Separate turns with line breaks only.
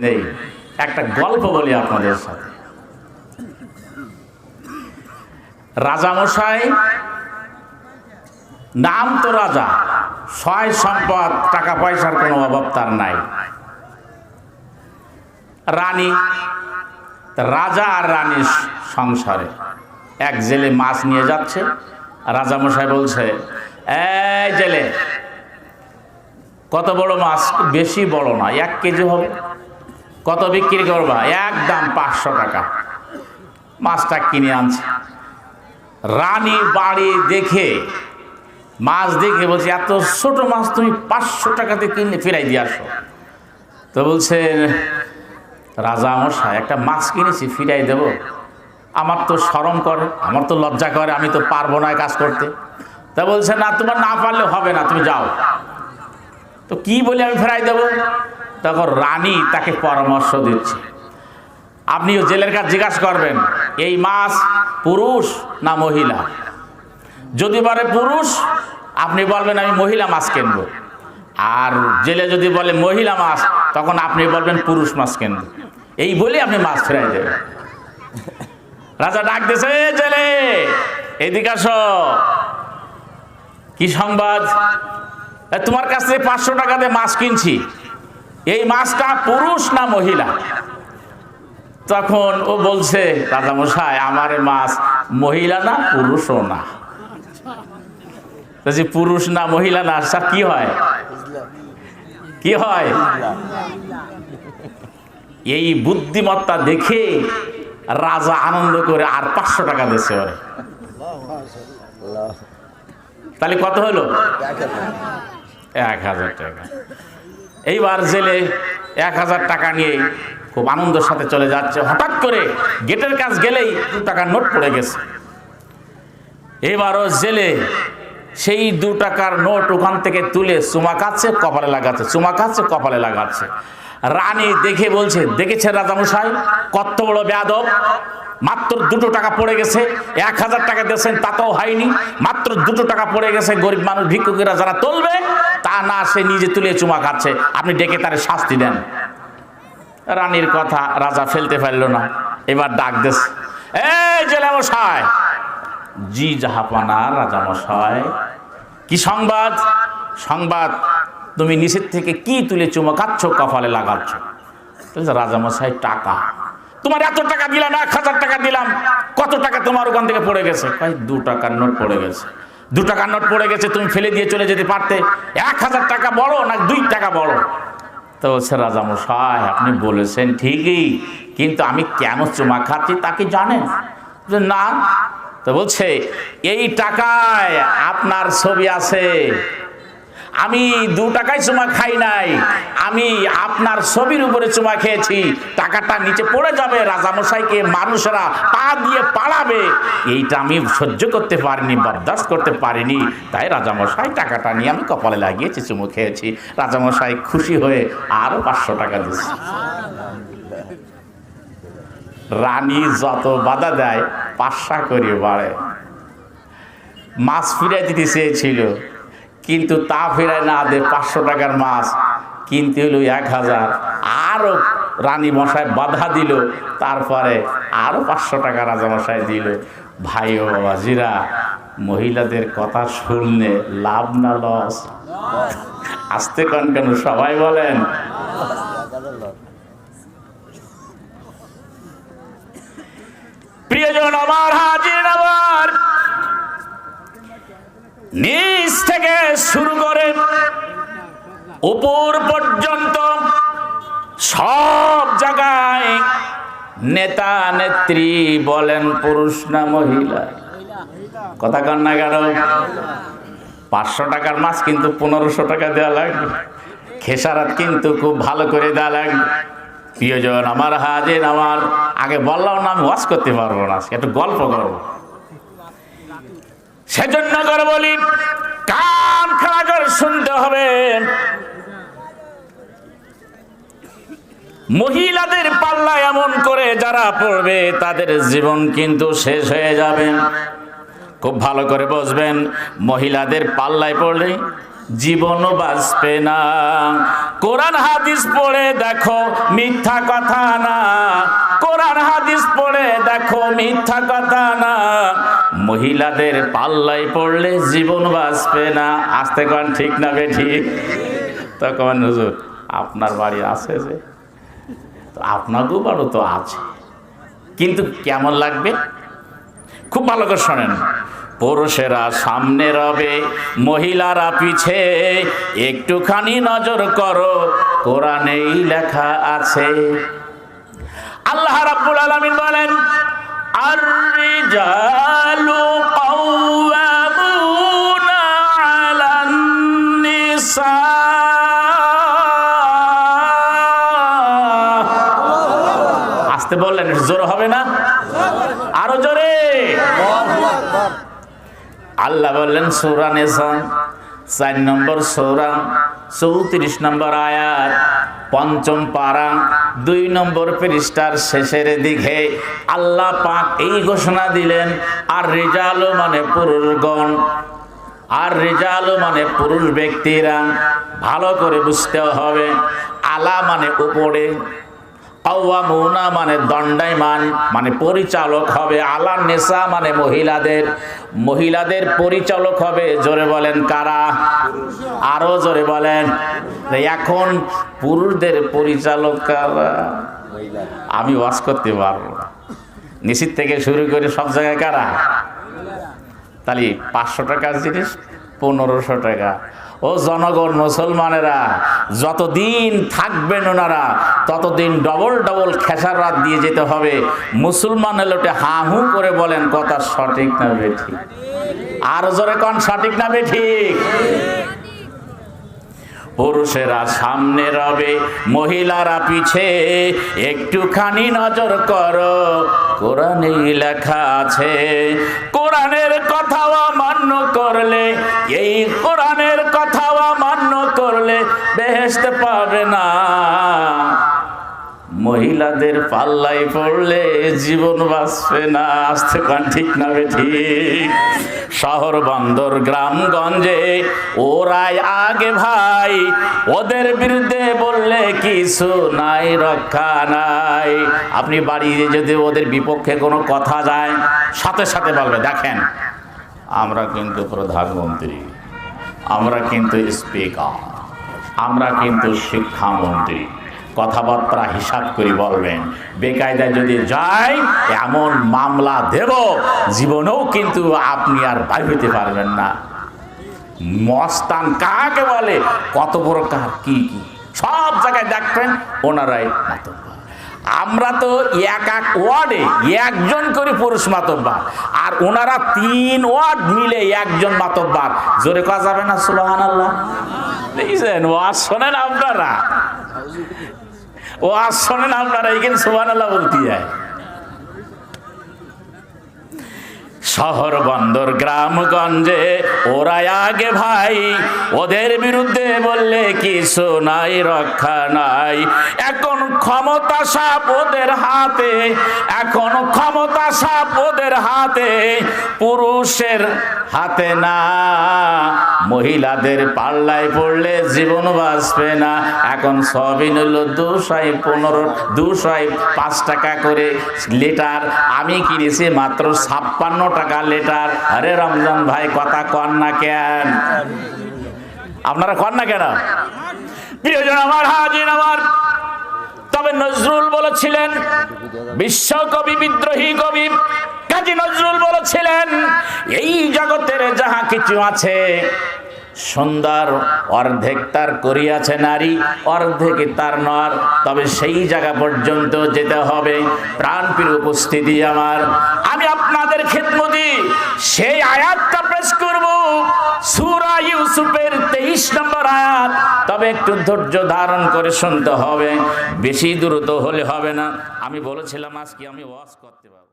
নেই। একটা গল্প বলি আপনাদের সাথে। রাজামশাই নাম তো রাজা, সয় সম্পদ, টাকা পয়সার কোনো অভাব তার নাই। রানী, রাজা আর রানীর সংসারে এক জেলে মাছ নিয়ে যাচ্ছে। রাজামশাই বলছে, এই জেলে, কত বড় মাছ? বেশি বড় না, 1 কেজি হবে। কত বিক্রি করবা? একদম 500 টাকা। মাছটা কিনে আনছে। রানী বাড়ি দেখে, মাছ দেখে বলছে, এত ছোট মাছ তুমি 500 টাকাতে কিনলে ফিরাই দিয়ে আসো। তো বলছে, রাজা মশাই, একটা মাছ কিনেছি, ফিরাই দেব? আমার তো শরম করে, আমার তো লজ্জা করে, আমি তো পারবো না কাজ করতে। তা বলছে, না, তোমার না পারলে হবে না, তুমি যাও। তো কি বলে আমি ফেরাই দেব? তখন রানী তাকে পরামর্শ দিচ্ছে, আপনিও জেলের কাছে জিজ্ঞাসা করবেন, এই মাছ পুরুষ না মহিলা? যদি বলে পুরুষ, আপনি বলবেন আমি মহিলা মাছ কিনবো। আর জেলে যদি বলে মহিলা মাছ, তখন আপনি বলবেন পুরুষ মাছ কিনবো। এই বলে আপনি মাছ ফেরাই দেবেন। রাজা ডাক দিয়েছে, জেলে, এদিকে আসো। কি সংবাদ? তোমার কাছ থেকে 500 টাকা দিয়ে মাছ কিনছি, এই মাছটা পুরুষ না মহিলা? তখন ও বলছে, রাজামশাই, আমার মাছ মহিলা না, পুরুষও না। পুরুষ না মহিলা না, স্যার কি হয়? কি হয়? এই বুদ্ধিমত্তা দেখে রাজা আনন্দ করে আর 500 টাকা দিয়েছে ওরে। তাহলে কত হলো? 1000 টাকা। এইবার জেলে 1000 টাকা নিয়ে খুব আনন্দের সাথে চলে যাচ্ছে। হঠাৎ করে গেটের কাছ গেলেই 2 টাকার নোট পড়ে গেছে। এবারও জেলে সেই 2 টাকার নোট ওখান থেকে তুলে চুমা খাচ্ছে, কপালে লাগাচ্ছে, চুমা খাচ্ছে, কপালে লাগাচ্ছে। রানী দেখে বলছে, দেখেছে রাজামশাই, কত বড় বেয়াদব, মাত্র 2 টাকা পড়ে গেছে, 1000 টাকা দিয়েছেন তাতেও হয়নি, মাত্র 2 টাকা পড়ে গেছে। গরিব মানুষ, ভিক্ষুকেরা যারা তুলবে, তা না, সে নিজে তুলে চুমা খাচ্ছে, আপনি ডেকে তারে শাস্তি দেন। রানীর কথা রাজা ফেলতে পারল না। এবার ডাক দেশ, এই জেলে মশাই। জি জাহাপানা রাজামশাই, কি সংবাদ? সংবাদ, তুমি নিচের থেকে কি তুলে চুমা খাচ্ছ, কপালে লাগাচ্ছ? রাজামশাই, টাকা। তোমার এত টাকা দিলাম, 1000 টাকা দিলাম, কত টাকা তোমার ওখান থেকে পড়ে গেছে? 2 টাকার নোট পড়ে গেছে। 2 টাকার নোট পড়ে গেছে, তুমি ফেলে দিয়ে চলে যেতে পারতে। 1000 টাকা বড় না 2 টাকা বড়? তো বলছে, রাজামশাই, আপনি বলেছেন ঠিকই, কিন্তু আমি কেন চুমা খাচ্ছি তা কি জানেন? না। তো বলছে, এই টাকায় আপনার ছবি আছে। আমি 2 টাকায় চুমা খাই নাই, আমি আপনার ছবির উপরে চুমা খেয়েছি। টাকাটা নিচে পড়ে যাবে, রাজামশাইকে মানুষরা পা দিয়ে পাড়াবে, এইটা আমি সহ্য করতে পারিনি, বরদাস্ত করতে পারিনি। তাই রাজামশাই, টাকাটা নিয়ে আমি কপালে লাগিয়েছি, চুমু খেয়েছি। রাজামশাই খুশি হয়ে আরো 500 টাকা দিচ্ছে। রানী যত বাধা দেয়, 500 করে বাড়ে। মাছ ফিরাই দিতে চেয়েছিল, কিন্তু তা ফেরায় না দে, 500 টাকার মাছ কিনতে হলো 1000। আরো রানী মশাই বাধা দিল, তারপরে আরো 500 টাকা রাজামশাই দিল। ভাই ও বাবাজিরা, মহিলাদের কথা শুনলে লাভ না লস? আস্তে কন কেন, সবাই বলেন। প্রিয়জন আমার, হাজির আমার, নিচ থেকে শুরু করে উপর পর্যন্ত সব জায়গায় নেতা নেত্রী বলেন, পুরুষ না মহিলা? কথা কন না কেন? 500 টাকার মাছ কিন্তু 1500 টাকা দেওয়া লাগবে, খেসারাত কিন্তু খুব ভালো করে দেওয়া লাগবে। প্রিয়জন আমার, হাজির আমার, আগে বললাম না আমি ওয়াজ করতে পারবো না, একটু গল্প করবো, সেজন্য করে বলি, কান খাড়া করে শুনতে হবে। মহিলাদের পাল্লা এমন করে যারা পড়বে, তাদের জীবন কিন্তু শেষ হয়ে যাবে। খুব ভালো করে বুঝবেন, মহিলাদের পাল্লায় পড়লে জীবনও বাঁচবে না, কোরআন হাদিস পড়ে দেখো মিথ্যা কথা না, কোরআন হাদিস পড়ে দেখো মিথ্যা কথা না, মহিলাদের পাল্লায় পড়লে জীবন বাঁচবে না। আস্তে কোন ঠিক না বেঠিক? তখন হুজুর আপনার বাড়ি আছে যে, তো আপনাকেও বাড়ি তো আছে, কিন্তু কেমন লাগবে? খুব ভালো করে শোনেন। পুরুষেরা সামনে রবে, মহিলারা পিছে, একটুখানি নজর করো, কোরআনেই লেখা আছে। আল্লাহ রাব্বুল আলামিন বলেন, আর-রিজালু কাওয়ামুনা আলান নিসা। আস্তে বললেন, জোর হবে না? আরো জোরে। আল্লাহ বললেন সূরা নিসা 4 নম্বর সূরা 34 নম্বর আয়াত, 5ম পারা 2 নম্বর পৃষ্ঠার শেষের দিকে আল্লাহ পাক এই ঘোষণা দিলেন, আর রিজালু মানে পুরুষগণ, আর রিজালু মানে পুরুষ ব্যক্তিরা। ভালো করে বুঝতে হবে, আলা মানে উপরে, কাওয়ামুনা মানে দণ্ডায়মান মানে পরিচালক হবে, আলা নিসা মানে মহিলাদের, মহিলাদের পরিচালক হবে। জোরে বলেন কারা? আরো জোরে বলেন। এখন পুরুষদের পরিচালক কারা? আমি ওয়াজ করতে পারবো না, নিশ্চিত থেকে শুরু করে সব জায়গায় কারা? তাহলে 500 টাকার জিনিস 1500 টাকা। ও জনগণ, মুসলমানেরা যতদিন থাকবেন ওনারা ততদিন ডবল ডবল খেসারত দিয়ে যেতে হবে। মুসলমান লোটে হা হু করে বলেন কথা সঠিক না বেঠিক? আর জোরে কোন সঠিক না বেঠিক? পুরুষেরা সামনে রবে, মহিলারা পিছে, একটুখানি নজর করো, কোরআনে লেখা আছে। কোরআনের কথাও অমান্য করলে, এই কোরআনের কথাও অমান্য করলে বেহেশত পাবে না, মহিলাদের পাল্লাই পড়লে জীবন বাঁচবে না। আস্তে কান ঠিক না বেঠিক? শহর বন্দর গ্রামগঞ্জে ওরাই আগে ভাই, ওদের বিরুদ্ধে বললে কিছু নাই, রক্ষা নাই। আপনি বাড়িতে যদি ওদের বিপক্ষে কোনো কথা যায়, সাথে সাথে বলবে, দেখেন আমরা কিন্তু প্রধানমন্ত্রী, আমরা কিন্তু স্পিকার, আমরা কিন্তু শিক্ষামন্ত্রী, কথাবার্তা হিসাব করে বলবেন। বেকায়দায় যদি যায় এমন মামলা দেব, জীবনেও কিন্তু আপনি আর বাইর হতে পারবেন না। মস্তান কাকে বলে, কত বড় কার কি কি সব জায়গায় দেখবেন ওনারাই মাতব্বর। আমরা তো এক এক ওয়ার্ডে একজন করে পুরুষ মাতব্বর, আর ওনারা 3 ওয়ার্ড মিলে একজন মাতব্বর। জোরে কথা যাবে না? সুবহানাল্লাহ। দেখছেন, ওয়াজ শোনেন আপনারা, ওয়াজ শোনেন আপনারা, এখানে সুবহানাল্লাহ বলতে যায়। শহর বন্দর গ্রামগঞ্জে ওরাই আগে ভাই, ওদের বিরুদ্ধে বললে কিছু নাই, রক্ষা নাই। এখন ক্ষমতা সাপ ওদের হাতে, এখন ক্ষমতা সাপ ওদের হাতে, পুরুষের হাতে না। মহিলাদের পাল্লায় পড়লে জীবন বাঁচবে না। এখন সবিন হলো 205 টাকা করে লিটার, আমি কিনেছি মাত্র 56 টাকা লিটার। আরে রমজান ভাই কথা কন না কেন? আপনারা কন না কেন? প্রিয়জন আমার, হাজির আমার, তবে নজরুল বলেছিলেন, বিশ্বকবি বিদ্রোহী কবি কাজী নজরুল বলেছিলেন, এই জগতের যাহা কিছু আছে সুন্দর অর্ধেক তার করিয়াছে নারী, অর্ধেক তার নর। তবে সেই জায়গা পর্যন্ত যেতে হবে। প্রাণপ্রিয় উপস্থিতি আমার, আমি আপনাদের খিদমতে সেই আয়াতটা পেশ করব, সূরা ইউসুফের 23 নম্বর আয়াত। তবে একটু ধৈর্য ধারণ করে শুনতে হবে, বেশি দ্রুত হলে হবে না। আমি বলেছিলাম আজকে আমি ওয়াজ করতে পারবো।